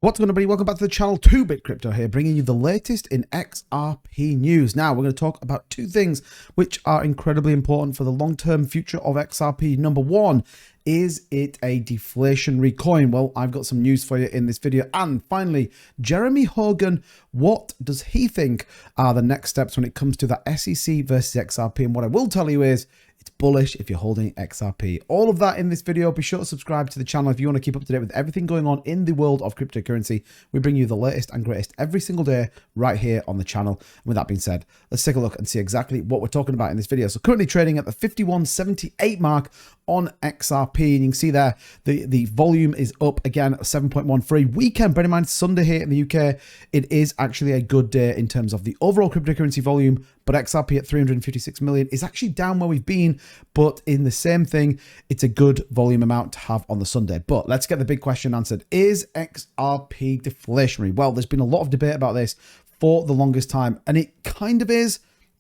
What's going on, everybody? Welcome back to the channel. 2-Bit Crypto here, bringing you the latest in XRP news. Now, we're going to talk about two things which are incredibly important for the long-term future of XRP. Number one, is it a deflationary coin? Well, I've got some news for you in this video. And finally, Jeremy Hogan, what does he think are the next steps when it comes to that SEC versus XRP? And what I will tell you is, it's bullish if you're holding XRP. All of that in this video. Be sure to subscribe to the channel if you want to keep up to date with everything going on in the world of cryptocurrency. We bring you the latest and greatest every single day right here on the channel. And with that being said, let's take a look and see exactly what we're talking about in this video. So currently trading at the 51.78 mark on XRP, and you can see there the volume is up again, 7.13 weekend. Bear in mind, Sunday here in the UK, it is actually a good day in terms of the overall cryptocurrency volume, but XRP at 356 million is actually down where we've been, but in the same thing, it's a good volume amount to have on the Sunday. But let's get the big question answered. Is XRP deflationary? Well, there's been a lot of debate about this for the longest time, and it kind of is,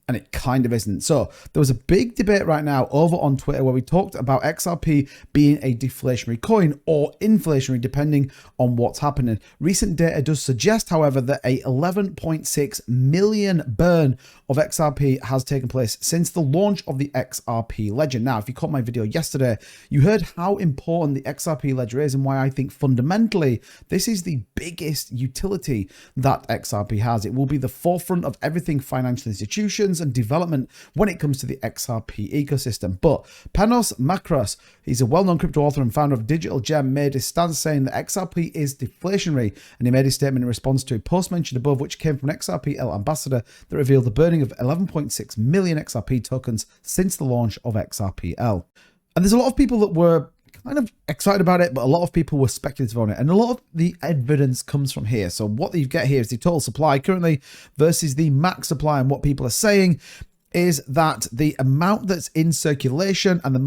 and it kind of isn't. So there was a big debate right now over on Twitter where we talked about XRP being a deflationary coin or inflationary, depending on what's happening. Recent data does suggest, however, that a 11.6 million burn of XRP has taken place since the launch of the XRP ledger. Now, if you caught my video yesterday, you heard how important the XRP ledger is and why I think fundamentally this is the biggest utility that XRP has. It will be the forefront of everything financial institutions and development when it comes to the XRP ecosystem. But Panos Makros, he's a well-known crypto author and founder of Digital Gem, made his stance saying that XRP is deflationary, and he made his statement in response to a post mentioned above, which came from an XRPL ambassador that revealed the burning of 11.6 million XRP tokens since the launch of XRPL. And there's a lot of people that were kind of excited about it, but a lot of people were speculative on it, and a lot of the evidence comes from here. So what you get here is the total supply currently versus the max supply, and what people are saying is that the amount that's in circulation and the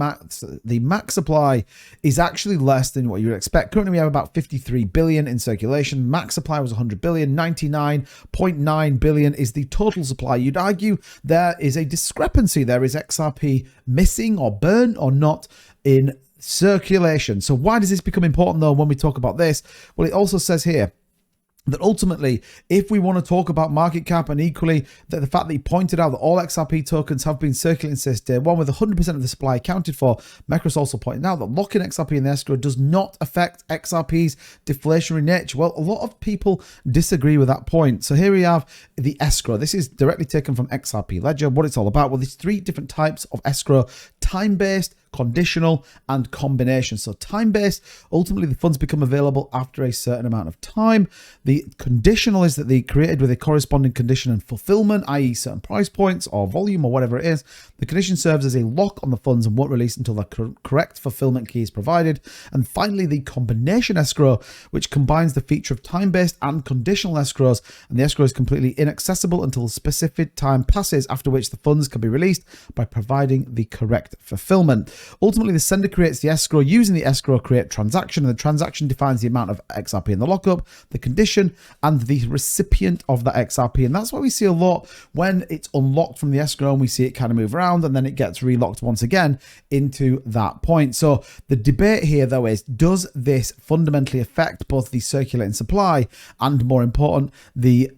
max supply is actually less than what you would expect. Currently, we have about 53 billion in circulation. Max supply was 100 billion. 99.9 billion is the total supply. You'd argue there is a discrepancy. There is XRP missing or burnt or not in circulation. So why does this become important though when we talk about this? Well, it also says here that ultimately, if we want to talk about market cap, and equally that the fact that he pointed out that all XRP tokens have been circulating since day one with 100% of the supply accounted for, Makros also pointed out that locking XRP in the escrow does not affect XRP's deflationary nature. Well, a lot of people disagree with that point. So here we have the escrow. This is directly taken from XRP Ledger. What it's all about, well, there's three different types of escrow: time-based, conditional, and combination. So time-based, ultimately the funds become available after a certain amount of time. The conditional is that they're created with a corresponding condition and fulfillment, i.e. certain price points or volume or whatever it is. The condition serves as a lock on the funds and won't release until the correct fulfillment key is provided. And finally, the combination escrow, which combines the feature of time-based and conditional escrows, and the escrow is completely inaccessible until a specific time passes, after which the funds can be released by providing the correct fulfillment. Ultimately, the sender creates the escrow using the escrow create transaction, and the transaction defines the amount of XRP in the lockup, the condition, and the recipient of that XRP. And that's why we see a lot when it's unlocked from the escrow, and we see it kind of move around, and then it gets relocked once again into that point. So the debate here, though, is does this fundamentally affect both the circulating supply and, more important, the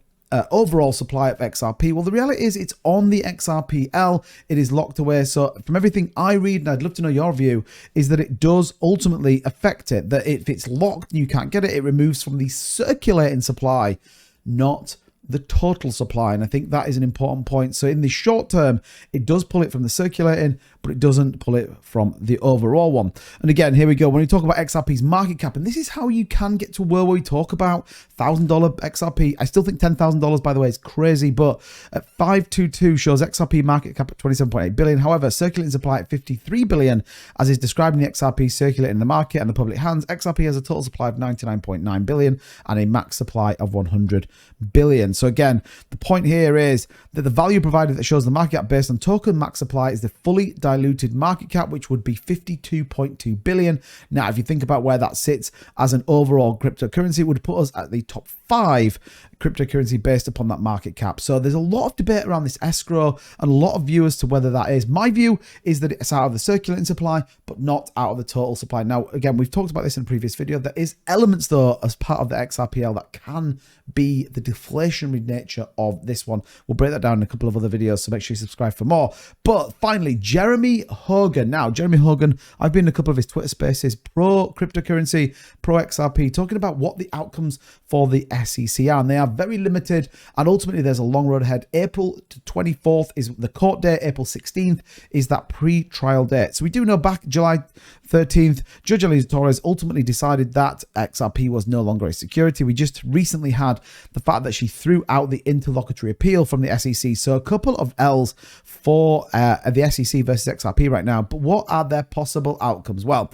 overall supply of XRP? Well, the reality is it's on the XRPL. It is locked away. So from everything I read, and I'd love to know your view, is that it does ultimately affect it. That if it's locked and you can't get it, it removes from the circulating supply, not the total supply. And I think that is an important point. So in the short term, it does pull it from the circulating, but it doesn't pull it from the overall one. And again, here we go. When we talk about XRP's market cap, and this is how you can get to a world where we talk about $1,000 XRP. I still think $10,000, by the way, is crazy, but at 522 shows XRP market cap at 27.8 billion. However, circulating supply at 53 billion, as is describing the XRP circulating in the market and the public hands. XRP has a total supply of 99.9 billion and a max supply of 100 billion. So again, the point here is that the value provided that shows the market cap based on token max supply is the fully diluted market cap, which would be 52.2 billion. Now, if you think about where that sits as an overall cryptocurrency, it would put us at the top 5 cryptocurrency based upon that market cap. So there's a lot of debate around this escrow and a lot of view as to whether that is. My view is that it's out of the circulating supply, but not out of the total supply. Now, again, we've talked about this in a previous video. There is elements, though, as part of the XRPL that can be the deflationary nature of this one. We'll break that down in a couple of other videos, so make sure you subscribe for more. But finally, Jeremy Hogan. Now, Jeremy Hogan, I've been in a couple of his Twitter spaces, pro cryptocurrency, pro XRP, talking about what the outcomes for the SEC are, and they are very limited, and ultimately there's a long road ahead. April 24th is the court date. April 16th is that pre-trial date. So we do know back July 13th, Judge Elisa Torres ultimately decided that XRP was no longer a security. We just recently had the fact that she threw out the interlocutory appeal from the SEC. So a couple of L's for the SEC versus XRP right now. But what are their possible outcomes? Well,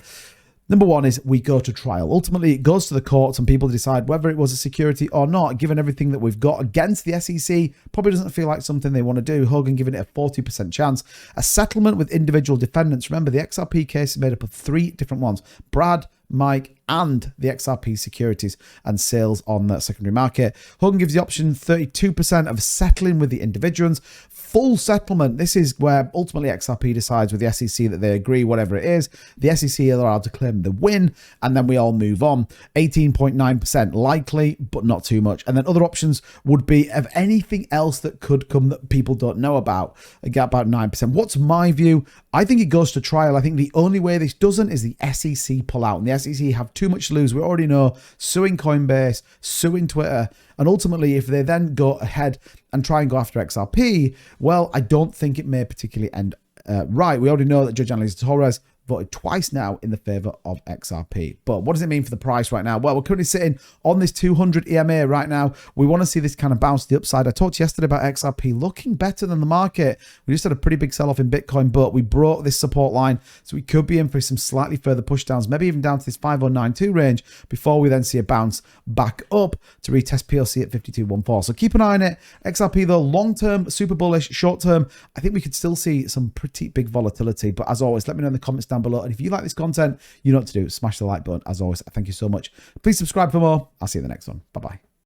number one is we go to trial. Ultimately, it goes to the courts and people decide whether it was a security or not. Given everything that we've got against the SEC, probably doesn't feel like something they want to do. Hogan giving it a 40% chance. A settlement with individual defendants. Remember, the XRP case is made up of 3 different ones. Brad, Mike, and the XRP securities and sales on the secondary market. Hogan gives the option 32% of settling with the individuals. Full settlement. This is where ultimately XRP decides with the SEC that they agree, whatever it is. The SEC are allowed to claim the win, and then we all move on. 18.9% likely, but not too much. And then other options would be of anything else that could come that people don't know about. Again, about 9%. What's my view? I think it goes to trial. I think the only way this doesn't is the SEC pull out. And the SEC have too much to lose. We already know, suing Coinbase, suing Twitter, and ultimately if they then go ahead and try and go after XRP, well, I don't think it may particularly end right. We already know that Judge Elisa Torres voted twice now in the favor of XRP. But what does it mean for the price right now? Well, we're currently sitting on this 200 EMA right now. We want to see this kind of bounce to the upside. I talked yesterday about XRP looking better than the market. We just had a pretty big sell-off in Bitcoin, but we broke this support line, so we could be in for some slightly further push downs, maybe even down to this 5092 range before we then see a bounce back up to retest PLC at 5214. So keep an eye on it. XRP though, long-term, super bullish. Short-term, I think we could still see some pretty big volatility. But as always, let me know in the comments down below. And if you like this content, you know what to do. Smash the like button. As always, thank you so much. Please subscribe for more. I'll see you in the next one. Bye-bye.